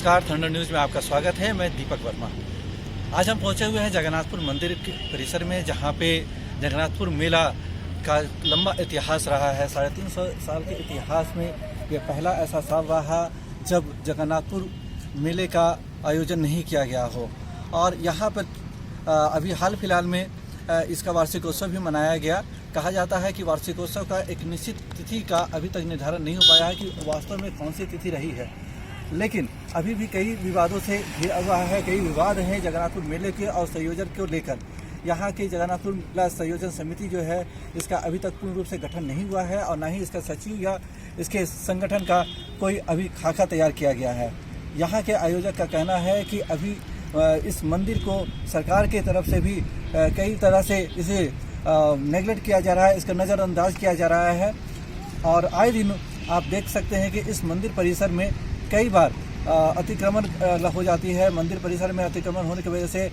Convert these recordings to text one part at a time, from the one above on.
नमस्कार, thunder news में आपका स्वागत है। मैं दीपक वर्मा। आज हम पहुंचे हुए हैं जगन्नाथपुर मंदिर के परिसर में, जहां पे जगन्नाथपुर मेला का लंबा इतिहास रहा है। 350 साल के इतिहास में यह पहला ऐसा साल रहा जब जगन्नाथपुर मेले का आयोजन नहीं किया गया हो। और यहाँ पर अभी हाल फिलहाल में इसका वार्षिकोत्सव भी मनाया गया। कहा जाता है कि वार्षिकोत्सव का एक निश्चित तिथि का अभी तक निर्धारण नहीं हो पाया है कि वास्तव में कौन सी तिथि रही है, लेकिन अभी भी कई विवादों से घिरा हुआ है। कई विवाद हैं जगन्नाथपुर मेले के और संयोजन को लेकर। यहाँ की जगन्नाथपुर मेला संयोजन समिति जो है, इसका अभी तक पूर्ण रूप से गठन नहीं हुआ है और न ही इसका सचिव या इसके संगठन का कोई अभी खाका तैयार किया गया है। यहाँ के आयोजक का कहना है कि अभी इस मंदिर को सरकार की तरफ से भी कई तरह से इसे नेगलेक्ट किया जा रहा है, इसका नज़रअंदाज किया जा रहा है। और आए दिन आप देख सकते हैं कि इस मंदिर परिसर में कई बार अतिक्रमण हो जाती है। मंदिर परिसर में अतिक्रमण होने की वजह से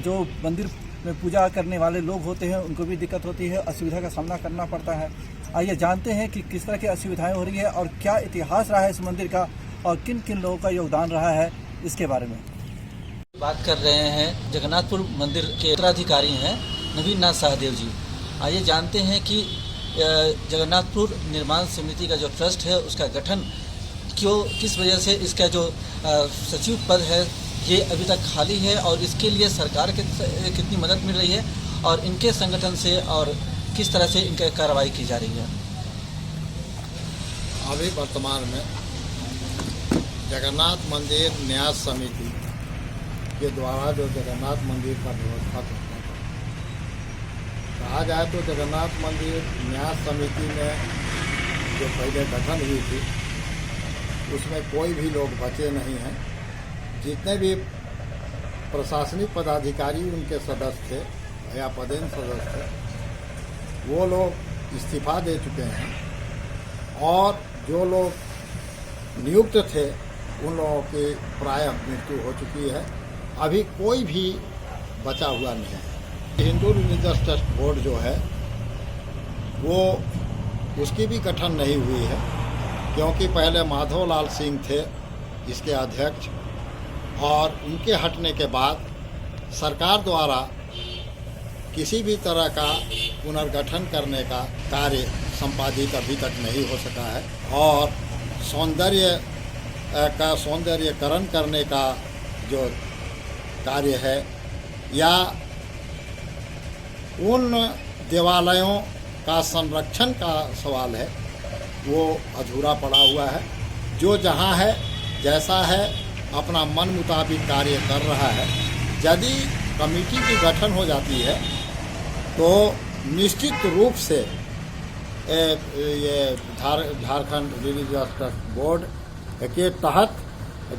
जो मंदिर में पूजा करने वाले लोग होते हैं उनको भी दिक्कत होती है, असुविधा का सामना करना पड़ता है। आइए जानते हैं कि किस तरह की असुविधाएं हो रही है और क्या इतिहास रहा है इस मंदिर का और किन किन लोगों का योगदान रहा है इसके बारे में बात कर रहे हैं। जगन्नाथपुर मंदिर के उत्तराधिकारी हैं नवीन नाथ सहदेव जी। आइए जानते हैं कि जगन्नाथपुर निर्माण समिति का जो ट्रस्ट है उसका गठन किस वजह से इसका जो सचिव पद है ये अभी तक खाली है और इसके लिए सरकार के कितनी मदद मिल रही है और इनके संगठन से और किस तरह से इनकी कार्रवाई की जा रही है। अभी वर्तमान में जगन्नाथ मंदिर न्यास समिति के द्वारा जो जगन्नाथ मंदिर का व्यवस्था करता है, कहा जाए तो जगन्नाथ मंदिर न्यास समिति में जो पहले गठन हुई थी उसमें कोई भी लोग बचे नहीं हैं। जितने भी प्रशासनिक पदाधिकारी उनके सदस्य थे या पदेन सदस्य थे वो लोग इस्तीफा दे चुके हैं और जो लोग नियुक्त थे उन लोगों की प्रायः मृत्यु हो चुकी है। अभी कोई भी बचा हुआ नहीं है। हिंदू रिलीजियस ट्रस्ट बोर्ड जो है वो उसकी भी गठन नहीं हुई है, क्योंकि पहले माधवलाल सिंह थे इसके अध्यक्ष और उनके हटने के बाद सरकार द्वारा किसी भी तरह का पुनर्गठन करने का कार्य संपादित अभी तक नहीं हो सका है। और सौंदर्यकरण करने का जो कार्य है या उन देवालयों का संरक्षण का सवाल है वो अधूरा पड़ा हुआ है। जो जहाँ है जैसा है अपना मन मुताबिक कार्य कर रहा है। यदि कमेटी की गठन हो जाती है तो निश्चित रूप से ये झारखंड रिलीजियस ट्रस्ट बोर्ड के तहत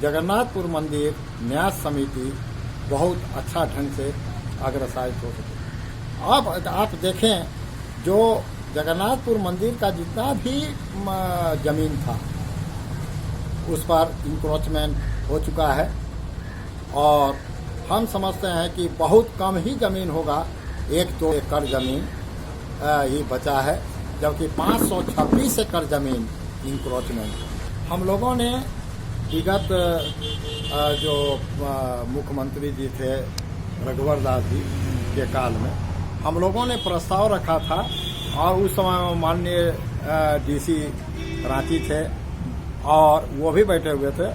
जगन्नाथपुर मंदिर न्यास समिति बहुत अच्छा ढंग से अग्रसर हो सके। अब आप देखें जो जगन्नाथपुर मंदिर का जितना भी जमीन था उस पर इंक्रोचमेंट हो चुका है और हम समझते हैं कि बहुत कम ही जमीन होगा, 1-2 एकड़ जमीन ही बचा है, जबकि 526 एकड़ जमीन इंक्रोचमेंट। हम लोगों ने विगत जो मुख्यमंत्री जी थे रघुवर दास जी के काल में हम लोगों ने प्रस्ताव रखा था और उस समय माननीय डीसी रांची थे और वो भी बैठे हुए थे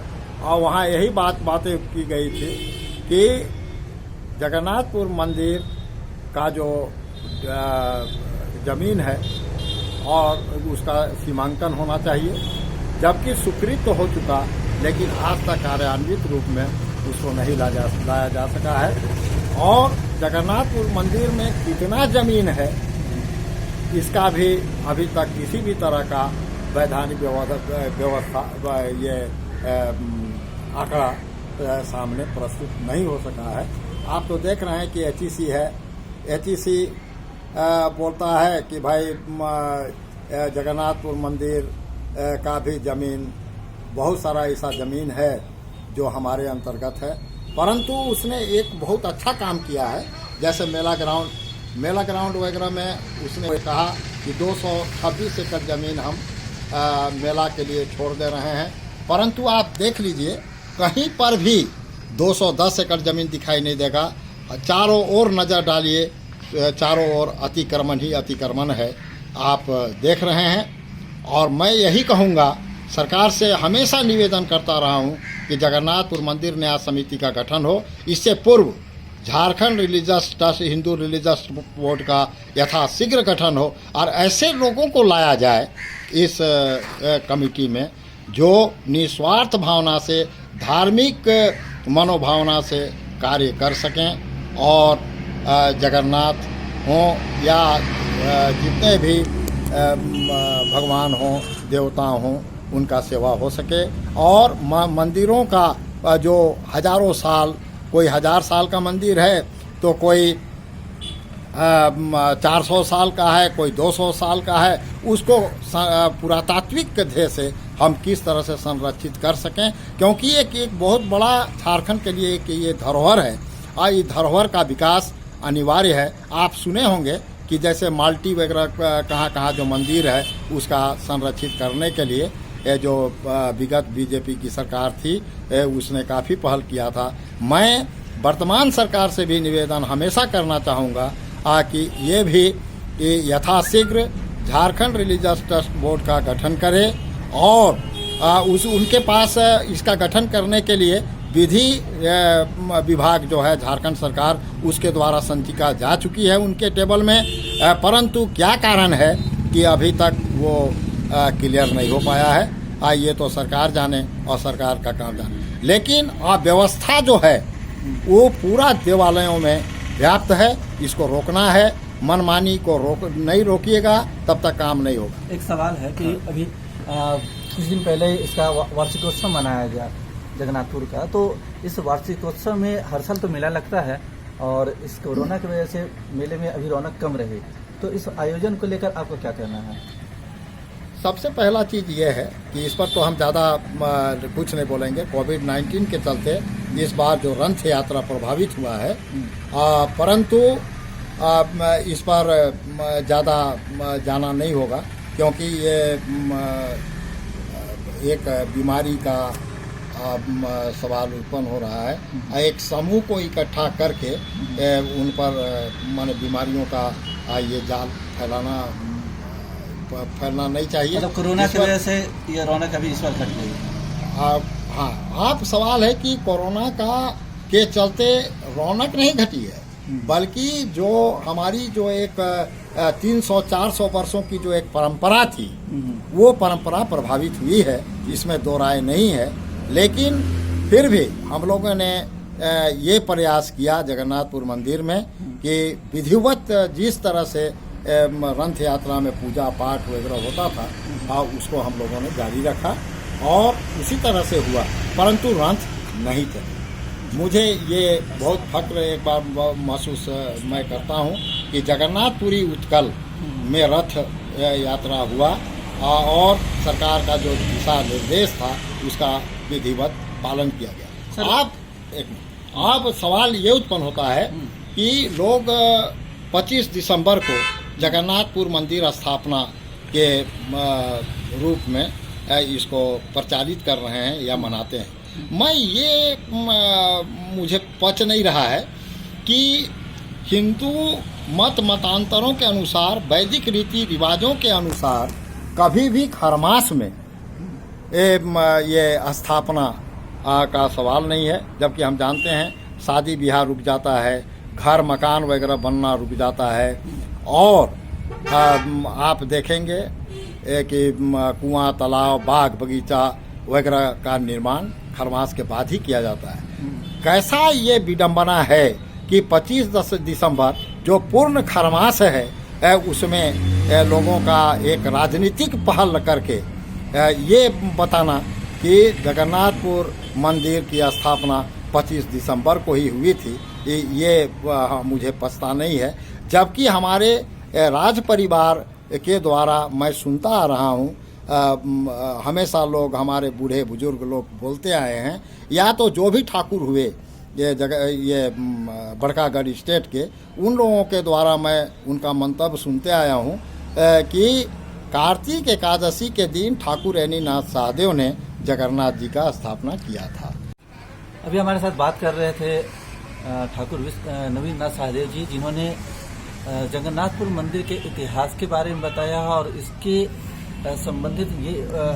और वहाँ यही बातें की गई थी कि जगन्नाथपुर मंदिर का जो जमीन है और उसका सीमांकन होना चाहिए, जबकि स्वीकृत तो हो चुका लेकिन आज तक कार्यान्वित रूप में उसको नहीं लाया जा सका है। और जगन्नाथपुर मंदिर में कितना जमीन है इसका भी अभी तक किसी भी तरह का वैधानिक व्यवस्था ये आंकड़ा सामने प्रस्तुत नहीं हो सका है। आप तो देख रहे हैं कि एचईसी है, एचईसी बोलता है कि भाई जगन्नाथपुर मंदिर का भी जमीन बहुत सारा ऐसा जमीन है जो हमारे अंतर्गत है, परंतु उसने एक बहुत अच्छा काम किया है। जैसे मेला ग्राउंड वगैरह में उसने कहा कि 226 एकड़ जमीन हम मेला के लिए छोड़ दे रहे हैं, परंतु आप देख लीजिए कहीं पर भी 210 एकड़ ज़मीन दिखाई नहीं देगा। चारों ओर नज़र डालिए, चारों ओर अतिक्रमण ही अतिक्रमण है, आप देख रहे हैं। और मैं यही कहूँगा, सरकार से हमेशा निवेदन करता रहा हूँ कि जगन्नाथपुर मंदिर न्यास समिति का गठन हो। इससे पूर्व Jharkhand religious trust, Hindu religious board का यथाशीघ्र गठन हो और ऐसे लोगों को लाया जाए इस कमेटी में जो निस्वार्थ भावना से, धार्मिक मनोभावना से कार्य कर सकें और जगन्नाथ हों या जितने भी भगवान हों, देवता हों, उनका सेवा हो सके। और मंदिरों का जो हजारों साल, कोई 1000 साल का मंदिर है तो कोई 400 साल का है, कोई 200 साल का है, उसको पुरातात्विक ध्येय से हम किस तरह से संरक्षित कर सकें, क्योंकि एक बहुत बड़ा झारखंड के लिए कि ये धरोहर है और इस धरोहर का विकास अनिवार्य है। आप सुने होंगे कि जैसे माल्टी वगैरह कहाँ जो मंदिर है उसका संरक्षित करने के लिए ये जो विगत बीजेपी की सरकार थी उसने काफ़ी पहल किया था। मैं वर्तमान सरकार से भी निवेदन हमेशा करना चाहूँगा कि ये भी यथाशीघ्र झारखंड रिलीजियस ट्रस्ट बोर्ड का गठन करे और उनके पास इसका गठन करने के लिए विधि विभाग जो है झारखंड सरकार, उसके द्वारा संचिका जा चुकी है उनके टेबल में, परंतु क्या कारण है कि अभी तक वो क्लियर नहीं हो पाया है। ये तो सरकार जाने और सरकार का काम जाने, लेकिन व्यवस्था जो है वो पूरा देवालयों में व्याप्त है। इसको रोकना है, मनमानी को नहीं रोकिएगा तब तक काम नहीं होगा। एक सवाल है कि अभी कुछ दिन पहले इसका वार्षिकोत्सव मनाया गया जगन्नाथपुर का, तो इस वार्षिकोत्सव में हर साल तो मेला लगता है और इस कोरोना की वजह से मेले में अभी रौनक कम रही, तो इस आयोजन को लेकर आपको क्या कहना है? सबसे पहला चीज़ ये है कि इस पर तो हम ज़्यादा कुछ नहीं बोलेंगे। कोविड-19 के चलते इस बार जो रथ यात्रा प्रभावित हुआ है, परंतु इस पर ज़्यादा जाना नहीं होगा, क्योंकि ये एक बीमारी का सवाल उत्पन्न हो रहा है। एक समूह को इकट्ठा करके उन पर माने बीमारियों का ये जाल फैलना नहीं चाहिए। मतलब कोरोना की वजह से ये रौनक अभी इस बार घट गई। हाँ, आप सवाल है कि कोरोना के चलते रौनक नहीं घटी है, बल्कि जो हमारी जो एक 300-400 वर्षों की जो एक परंपरा थी, वो परंपरा प्रभावित हुई है, इसमें दो राय नहीं है। लेकिन फिर भी हम लोगों ने ये प्रयास किया जगन्नाथपुर मंदिर में कि विधिवत जिस तरह से रथ यात्रा में पूजा पाठ वगैरह होता था और उसको हम लोगों ने जारी रखा और उसी तरह से हुआ, परंतु रथ नहीं चले। मुझे ये बहुत फक्र एक बार महसूस मैं करता हूँ कि जगन्नाथपुरी उत्कल में रथ यात्रा हुआ और सरकार का जो दिशा निर्देश था उसका विधिवत पालन किया गया। अब सवाल ये उत्पन्न होता है कि लोग 25 दिसंबर को जगन्नाथपुर मंदिर स्थापना के रूप में इसको प्रचारित कर रहे हैं या मनाते हैं। मैं ये मुझे पच नहीं रहा है कि हिंदू मतांतरों के अनुसार, वैदिक रीति रिवाजों के अनुसार कभी भी खरमास में ये स्थापना का सवाल नहीं है, जबकि हम जानते हैं शादी ब्याह रुक जाता है, घर मकान वगैरह बनना रुक जाता है और आप देखेंगे कि कुआं, तालाब, बाग बगीचा वगैरह का निर्माण खरमास के बाद ही किया जाता है। कैसा ये विडंबना है कि 25 दिसंबर जो पूर्ण खरमास है उसमें लोगों का एक राजनीतिक पहल करके ये बताना कि जगन्नाथपुर मंदिर की स्थापना 25 दिसंबर को ही हुई थी, ये मुझे पछता नहीं है। जबकि हमारे राज परिवार के द्वारा मैं सुनता आ रहा हूँ, हमेशा लोग, हमारे बूढ़े बुजुर्ग लोग बोलते आए हैं, या तो जो भी ठाकुर हुए ये बड़कागढ़ स्टेट के, उन लोगों के द्वारा मैं उनका मंतव्य सुनते आया हूँ कि कार्तिक एकादशी के दिन ठाकुर ऐनीनाथ शाहदेव ने जगन्नाथ जी का स्थापना किया था। अभी हमारे साथ बात कर रहे थे ठाकुर नवीन नाथ सहदेव जी, जिन्होंने जगन्नाथपुर मंदिर के इतिहास के बारे में बताया और इसके संबंधित ये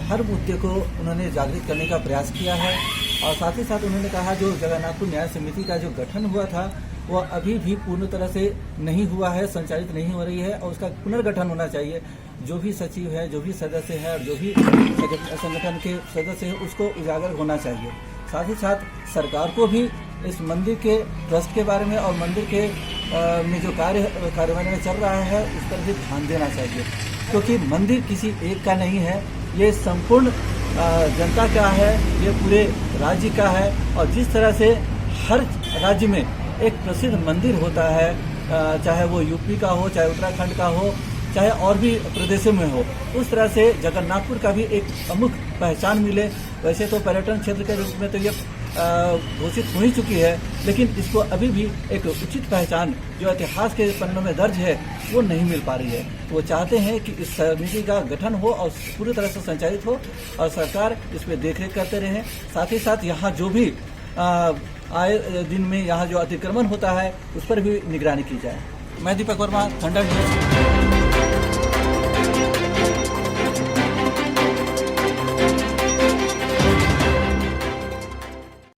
हर मुद्दे को उन्होंने जागृत करने का प्रयास किया है। और साथ ही साथ उन्होंने कहा जो जगन्नाथपुर न्याय समिति का जो गठन हुआ था वह अभी भी पूर्ण तरह से नहीं हुआ है, संचालित नहीं हो रही है और उसका पुनर्गठन होना चाहिए। जो भी सचिव है, जो भी सदस्य है और जो भी संगठन के सदस्य है उसको उजागर होना चाहिए। साथ ही साथ सरकार को भी इस मंदिर के ट्रस्ट के बारे में और मंदिर के में जो कार्यवाही में चल रहा है उस पर भी ध्यान देना चाहिए, क्योंकि मंदिर किसी एक का नहीं है, ये संपूर्ण जनता का है, ये पूरे राज्य का है। और जिस तरह से हर राज्य में एक प्रसिद्ध मंदिर होता है, चाहे वो यूपी का हो, चाहे उत्तराखंड का हो, चाहे और भी प्रदेशों में हो, उस तरह से जगन्नाथपुर का भी एक प्रमुख पहचान मिले। वैसे तो पर्यटन क्षेत्र के रूप में तो ये घोषित हो ही चुकी है, लेकिन इसको अभी भी एक उचित पहचान जो इतिहास के पन्नों में दर्ज है वो नहीं मिल पा रही है। वो चाहते हैं कि इस समिति का गठन हो और पूरी तरह से संचालित हो और सरकार इस पर देखरेख करते रहे। साथ ही साथ यहाँ जो भी आए दिन में यहाँ जो अतिक्रमण होता है उस पर भी निगरानी की जाए। मैं दीपक वर्मा, थंडर न्यूज़।